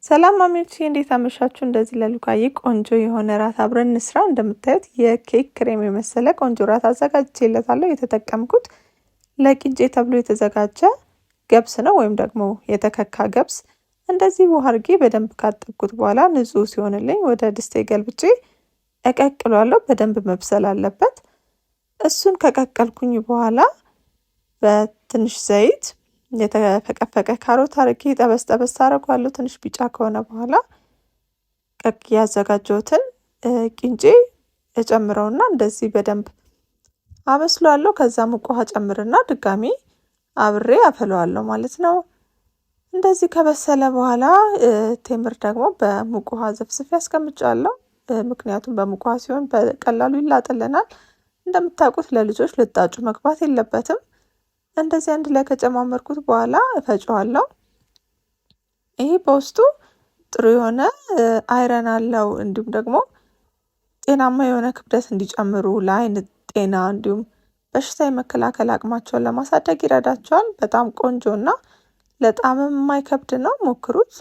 ሰላም ማሚዎቼ እንዴት አመሻችሁ? እንደዚህ ለሉካዬ ቆንጆ የሆነ ራት አብረን እንስራ። እንደምታዩት የኬክ ክሬም የመሰለ ቆንጆ ራት አዘጋጅቼለታለሁ። የተጠቀምኩት ለቂንጬ ተብሎ የተዘጋጀ ገብስ ነው፣ ወይም ደግሞ የተከካ ገብስ። እንደዚህ ውሃ አድርጌ በደንብ ካጠብኩት በኋላ ንጹህ ሲሆንልኝ ወደ ድስቴ ገልብጬ እቀቅለዋለሁ። በደንብ መብሰል አለበት። እሱን ከቀቀልኩኝ በኋላ በትንሽ ዘይት የተፈቀፈቀ ካሮት አርጌ ጠበስ አረጋለሁ። ትንሽ ቢጫ ከሆነ በኋላ ያዘጋጀሁትን ቂንጬ እጨምረውና እንደዚህ በደንብ አበስለዋለሁ። ከዛ ሙቅ ውሃ ጨምርና ድጋሚ አብሬ አፈለዋለሁ ማለት ነው። እንደዚህ ከበሰለ በኋላ ቴምር ደግሞ በሙቅ ውሃ ዘፍዝፌ አስቀምጫለሁ። ምክንያቱም በሙቅ ውሃ ሲሆን በቀላሉ ይላጥልናል። እንደምታውቁት ለልጆች ልጣጩ መግባት የለበትም። እንደዚህ አንድ ላይ ከጨማመርኩት በኋላ እፈጨዋለሁ። ይሄ በውስጡ ጥሩ የሆነ አይረን አለው፣ እንዲሁም ደግሞ ጤናማ የሆነ ክብደት እንዲጨምሩ፣ ለአይን ጤና እንዲሁም በሽታ የመከላከል አቅማቸውን ለማሳደግ ይረዳቸዋል። በጣም ቆንጆና ለጣዕም የማይከብድ ነው። ሞክሩት።